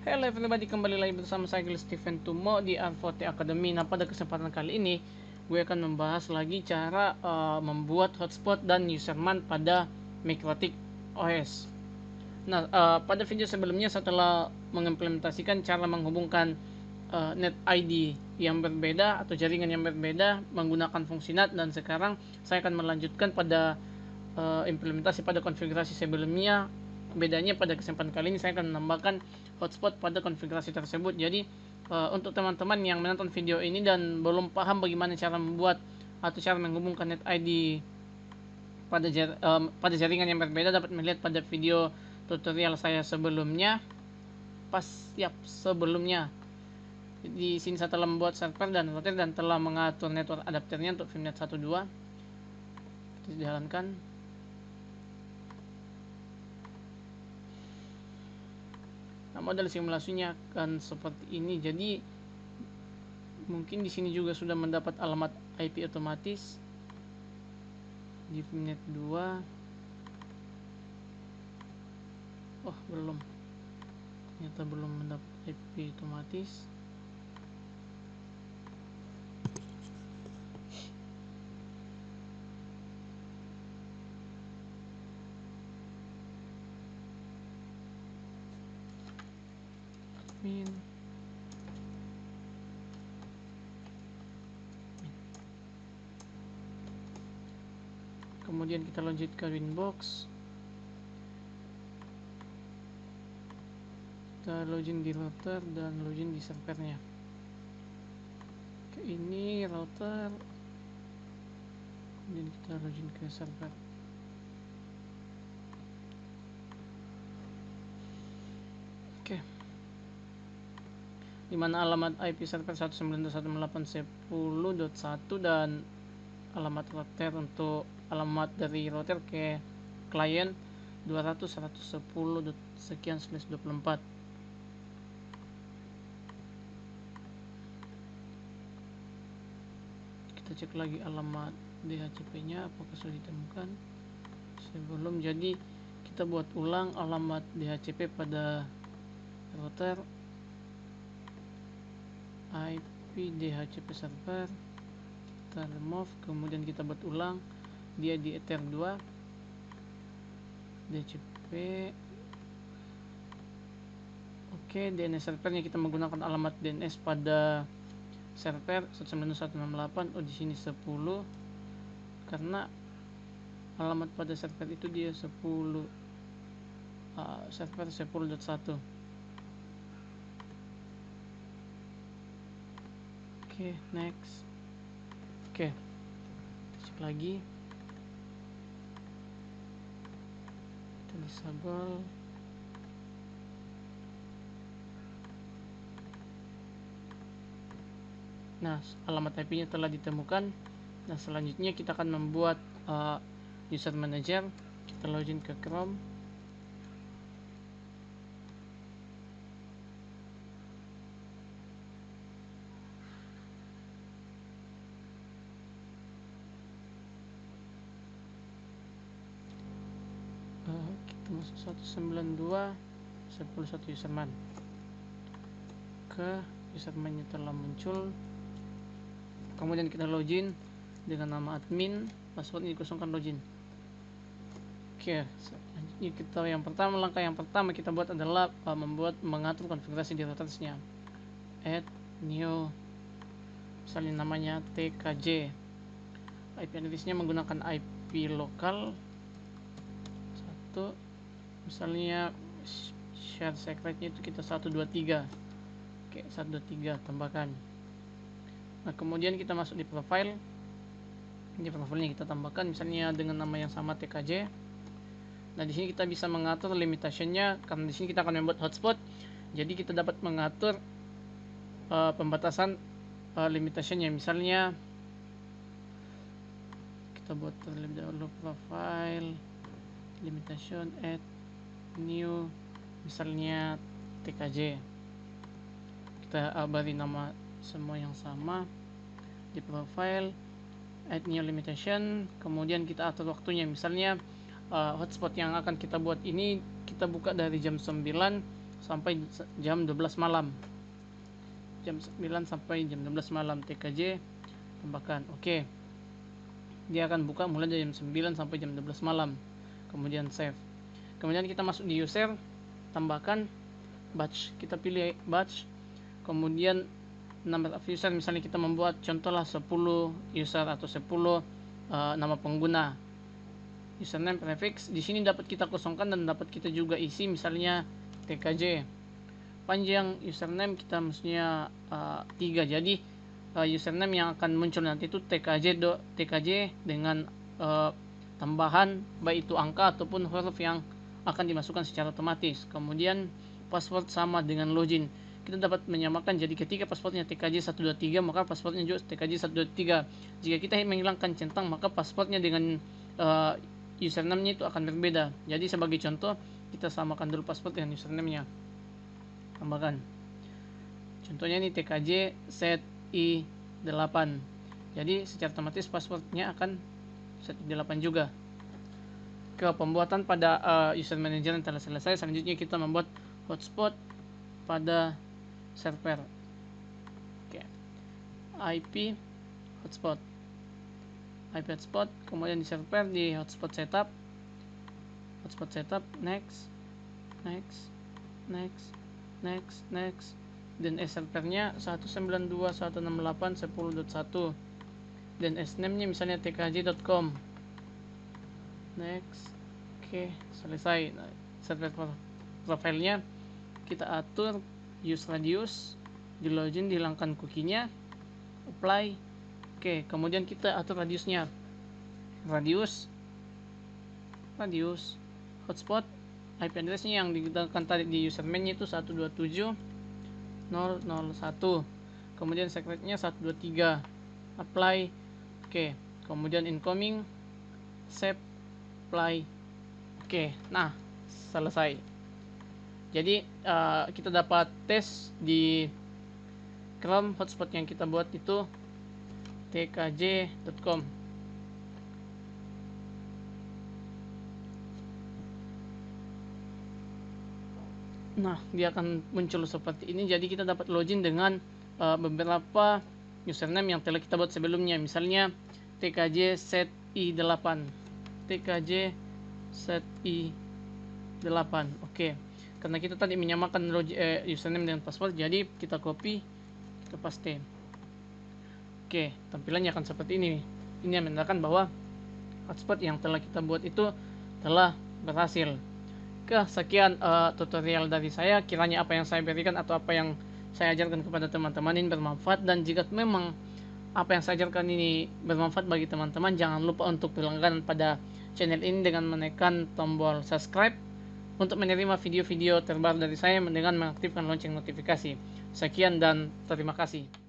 Hello everybody, kembali lagi bersama saya Stephen Tumo di R40 Academy. Nah, pada kesempatan kali ini gue akan membahas lagi cara membuat hotspot dan userman pada Mikrotik OS. Nah, pada video sebelumnya setelah mengimplementasikan cara menghubungkan net ID yang berbeda atau jaringan yang berbeda menggunakan fungsi NAT, dan sekarang saya akan melanjutkan pada implementasi pada konfigurasi sebelumnya. Bedanya pada kesempatan kali ini saya akan menambahkan hotspot pada konfigurasi tersebut. Jadi untuk teman-teman yang menonton video ini dan belum paham bagaimana cara membuat atau cara menghubungkan net ID pada jaringan yang berbeda, dapat melihat pada video tutorial saya sebelumnya. Sebelumnya di sini saya telah membuat server dan router dan telah mengatur network adapternya untuk Vimnet 12. Kita jalankan. Nah, model simulasinya akan seperti ini. Jadi mungkin di sini juga sudah mendapat alamat IP otomatis di Vimnet 2. Oh, belum. Ternyata belum mendapat IP otomatis. Admin. Kemudian kita lanjut ke Winbox. Kita login di router dan login di servernya. Oke, ini router. Kemudian kita login ke server. Oke. Dimana alamat IP server 192.168.10.1 dan alamat router untuk alamat dari router ke klien 200.110.sekian/24. Kita cek lagi alamat DHCP nya apakah sudah ditemukan sebelum. Jadi kita buat ulang alamat DHCP pada router, IP DHCP server, kita remove, kemudian kita buat ulang dia di ether 2 DHCP. Oke, DNS servernya kita menggunakan alamat DNS pada server 192.168. Oh, di sini 10 karena alamat pada server itu dia 10 server 10.1. Oke, next. Oke, kita cek lagi, kita disable. Nah, alamat IP nya telah ditemukan. Nah, selanjutnya kita akan membuat user manager. Kita login ke Chrome. Kita masuk 192.1.1 userman. Ke userman nya telah muncul. Kemudian kita login dengan nama admin, passwordnya dikosongkan, login. Oke, selanjutnya langkah yang pertama kita buat adalah mengatur konfigurasi di routersnya. Add new, misalnya namanya TKJ. IP address-nya menggunakan IP lokal 1, misalnya share secret-nya itu kita 123. Oke, 123 tambahkan. Nah, kemudian kita masuk di profile. Di profilnya kita tambahkan misalnya dengan nama yang sama TKJ. Nah, di sini kita bisa mengatur limitation-nya karena di sini kita akan membuat hotspot. Jadi kita dapat mengatur pembatasan limitation-nya. Misalnya kita buat terlebih dahulu profile limitation, add new, misalnya TKJ. Kita beri nama semua yang sama di profile, add new limitation, kemudian kita atur waktunya. Misalnya hotspot yang akan kita buat ini kita buka dari jam 9 sampai jam 12 malam. Jam 9 sampai jam 12 malam TKJ tambahkan. Oke. Dia akan buka mulai dari jam 9 sampai jam 12 malam. Kemudian save. Kemudian kita masuk di user, tambahkan batch. Kita pilih batch. Kemudian number of user, misalnya kita membuat contohlah 10 user atau 10 nama pengguna. Username prefix di sini dapat kita kosongkan dan dapat kita juga isi, misalnya TKJ. Panjang username kita mestinya 3. Jadi username yang akan muncul nanti itu TKJ dengan tambahan baik itu angka ataupun huruf yang akan dimasukkan secara otomatis. Kemudian password sama dengan login. Kita dapat menyamakan, jadi ketika passwordnya TKJ 123 maka passwordnya juga TKJ 123. Jika kita menghilangkan centang maka passwordnya dengan username-nya itu akan berbeda. Jadi sebagai contoh kita samakan dulu password dengan username-nya. Tambahkan. Contohnya ini TKJ set I8. Jadi secara otomatis passwordnya akan set I8 juga. Ke pembuatan pada user manager yang telah selesai. Selanjutnya kita membuat hotspot pada server. Oke. IP hotspot. IP hotspot, kemudian di server di hotspot setup. Hotspot setup, next. Dan servernya 192.168.10.1 dan sname-nya misalnya tkj.com. Next. Oke, selesai. Nah, server profilnya kita atur use radius, di login, dihilangkan cookie-nya, apply. Oke, kemudian kita atur radiusnya. Radius hotspot, IP address-nya yang digunakan tadi di username itu 127.001. Kemudian secret-nya 123. Apply. Oke, kemudian incoming, save, apply. Oke, nah selesai. Jadi kita dapat tes di Chrome hotspot yang kita buat itu tkj.com. Nah, dia akan muncul seperti ini. Jadi kita dapat login dengan beberapa username yang telah kita buat sebelumnya. Misalnya tkj set i8. tkj set i8. Oke. Karena kita tadi menyamakan username dengan password, jadi kita copy, kita paste. Oke, tampilannya akan seperti ini. Ini yang menandakan bahwa hotspot yang telah kita buat itu telah berhasil. Sekian tutorial dari saya. Kiranya apa yang saya berikan atau apa yang saya ajarkan kepada teman-teman ini bermanfaat, dan jika memang apa yang saya ajarkan ini bermanfaat bagi teman-teman, jangan lupa untuk berlangganan pada channel ini dengan menekan tombol subscribe untuk menerima video-video terbaru dari saya dengan mengaktifkan lonceng notifikasi. Sekian dan terima kasih.